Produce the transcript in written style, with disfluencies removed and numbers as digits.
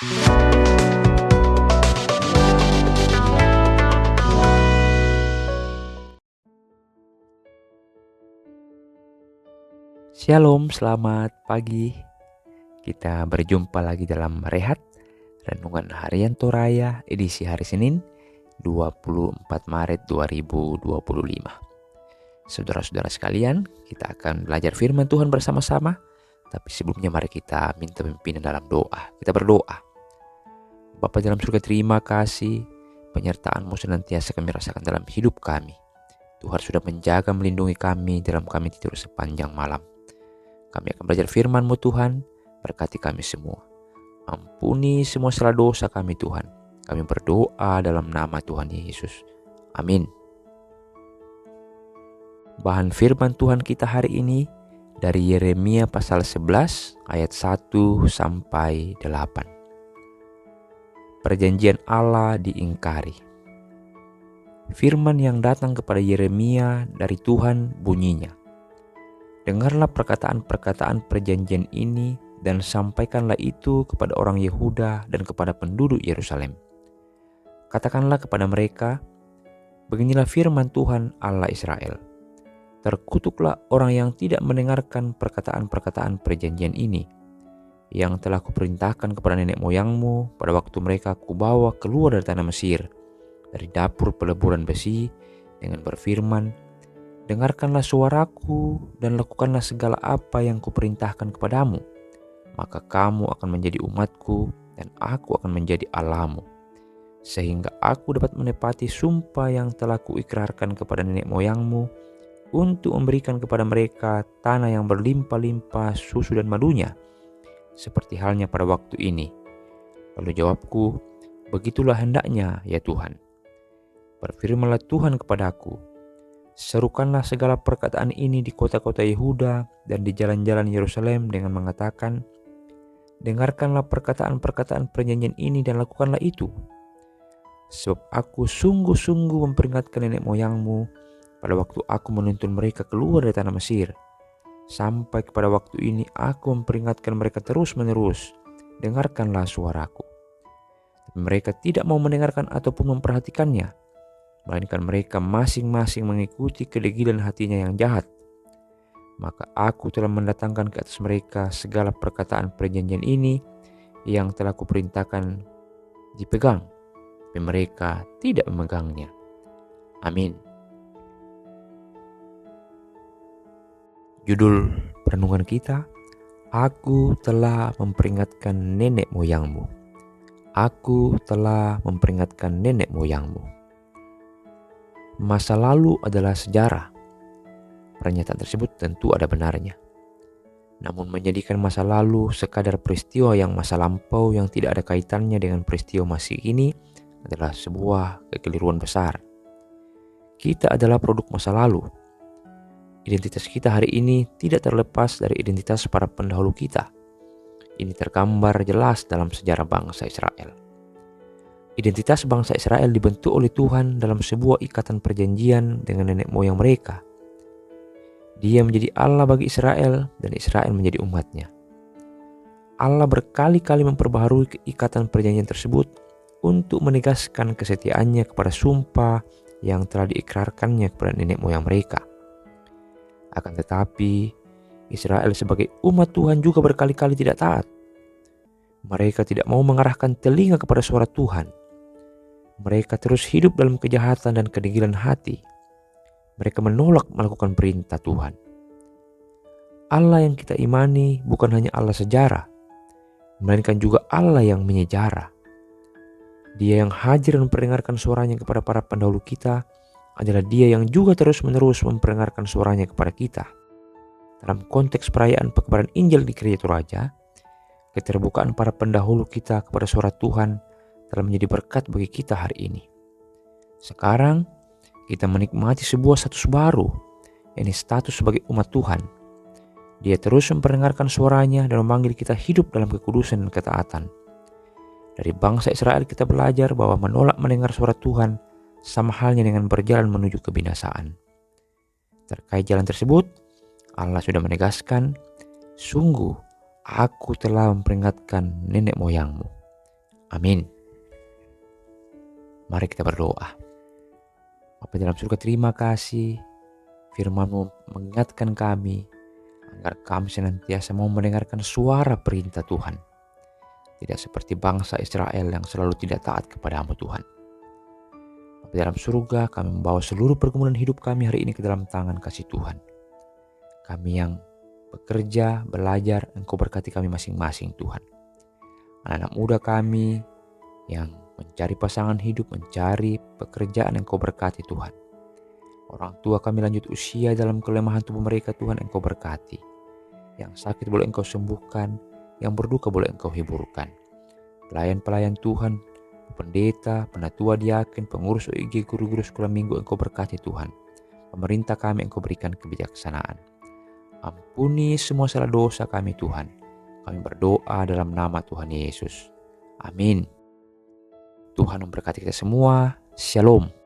Shalom, selamat pagi. Kita berjumpa lagi dalam Rehat Renungan Harian Toraya edisi hari Senin 24 Maret 2025. Saudara-saudara sekalian, kita akan belajar firman Tuhan bersama-sama. Tapi sebelumnya mari kita minta pimpinan dalam doa. Kita berdoa. Bapa dalam surga, terima kasih penyertaan-Mu senantiasa kami rasakan dalam hidup kami. Tuhan sudah menjaga melindungi kami dalam kami tidur sepanjang malam. Kami akan belajar firman-Mu Tuhan, berkati kami semua. Ampuni semua salah dosa kami Tuhan. Kami berdoa dalam nama Tuhan Yesus. Amin. Bahan firman Tuhan kita hari ini dari Yeremia pasal 11 ayat 1 sampai 8. Perjanjian Allah diingkari. Firman yang datang kepada Yeremia dari Tuhan bunyinya, dengarlah perkataan-perkataan perjanjian ini dan sampaikanlah itu kepada orang Yehuda dan kepada penduduk Yerusalem. Katakanlah kepada mereka, beginilah firman Tuhan Allah Israel. Terkutuklah orang yang tidak mendengarkan perkataan-perkataan perjanjian ini, yang telah kuperintahkan kepada nenek moyangmu pada waktu mereka kubawa keluar dari tanah Mesir, dari dapur peleburan besi, dengan berfirman, dengarkanlah suaraku dan lakukanlah segala apa yang kuperintahkan kepadamu. Maka kamu akan menjadi umatku dan aku akan menjadi Allahmu. Sehingga aku dapat menepati sumpah yang telah kuikrarkan kepada nenek moyangmu untuk memberikan kepada mereka tanah yang berlimpah-limpah susu dan madunya, seperti halnya pada waktu ini. Lalu jawabku, begitulah hendaknya ya Tuhan. Berfirmanlah Tuhan kepadaku, serukanlah segala perkataan ini di kota-kota Yehuda dan di jalan-jalan Yerusalem dengan mengatakan, dengarkanlah perkataan-perkataan perjanjian ini dan lakukanlah itu. Sebab aku sungguh-sungguh memperingatkan nenek moyangmu pada waktu aku menuntun mereka keluar dari tanah Mesir. Sampai kepada waktu ini aku memperingatkan mereka terus-menerus, dengarkanlah suaraku. Tapi mereka tidak mau mendengarkan ataupun memperhatikannya, melainkan mereka masing-masing mengikuti kedegilan hatinya yang jahat. Maka aku telah mendatangkan ke atas mereka segala perkataan perjanjian ini yang telah kuperintahkan dipegang, tapi mereka tidak memegangnya. Amin. Judul perenungan kita, Aku telah memperingatkan nenek moyangmu. Aku telah memperingatkan nenek moyangmu. Masa lalu adalah sejarah. Pernyataan tersebut tentu ada benarnya. Namun menjadikan masa lalu sekadar peristiwa yang masa lampau yang tidak ada kaitannya dengan peristiwa masa kini adalah sebuah kekeliruan besar. Kita adalah produk masa lalu. Identitas kita hari ini tidak terlepas dari identitas para pendahulu kita. Ini tergambar jelas dalam sejarah bangsa Israel. Identitas bangsa Israel dibentuk oleh Tuhan dalam sebuah ikatan perjanjian dengan nenek moyang mereka. Dia menjadi Allah bagi Israel dan Israel menjadi umatnya. Allah berkali-kali memperbaharui ikatan perjanjian tersebut untuk menegaskan kesetiaannya kepada sumpah yang telah diikrarkannya kepada nenek moyang mereka. Akan tetapi, Israel sebagai umat Tuhan juga berkali-kali tidak taat. Mereka tidak mau mengarahkan telinga kepada suara Tuhan. Mereka terus hidup dalam kejahatan dan kedegilan hati. Mereka menolak melakukan perintah Tuhan. Allah yang kita imani bukan hanya Allah sejarah, melainkan juga Allah yang menyejarah. Dia yang hadir dan memperdengarkan suaranya kepada para pendahulu kita adalah Dia yang juga terus-menerus memperdengarkan suaranya kepada kita. Dalam konteks perayaan pekebaran Injil di Gereja Toraja, keterbukaan para pendahulu kita kepada suara Tuhan telah menjadi berkat bagi kita hari ini. Sekarang kita menikmati sebuah status baru, yakni status sebagai umat Tuhan. Dia terus memperdengarkan suaranya dan memanggil kita hidup dalam kekudusan dan ketaatan. Dari bangsa Israel kita belajar bahwa menolak mendengar suara Tuhan sama halnya dengan berjalan menuju kebinasaan. Terkait jalan tersebut, Allah sudah menegaskan, sungguh aku telah memperingatkan nenek moyangmu. Amin. Mari kita berdoa. Bapa dalam surga, terima kasih firman-Mu mengingatkan kami agar kami senantiasa mau mendengarkan suara perintah Tuhan. Tidak seperti bangsa Israel yang selalu tidak taat kepada-Mu Tuhan. Bapa dalam surga, kami membawa seluruh pergumulan hidup kami hari ini ke dalam tangan kasih Tuhan. Kami yang bekerja, belajar, Engkau berkati kami masing-masing Tuhan. Anak-anak muda kami yang mencari pasangan hidup, mencari pekerjaan, Engkau berkati Tuhan. Orang tua kami lanjut usia dalam kelemahan tubuh mereka Tuhan, Engkau berkati. Yang sakit boleh Engkau sembuhkan, yang berduka boleh Engkau hiburkan. Pelayan-pelayan Tuhan, pendeta, penatua diaken, pengurus OIG, guru-guru sekolah minggu, Engkau berkati Tuhan. Pemerintah kami Engkau berikan kebijaksanaan. Ampuni semua salah dosa kami Tuhan. Kami berdoa dalam nama Tuhan Yesus. Amin. Tuhan memberkati kita semua. Shalom.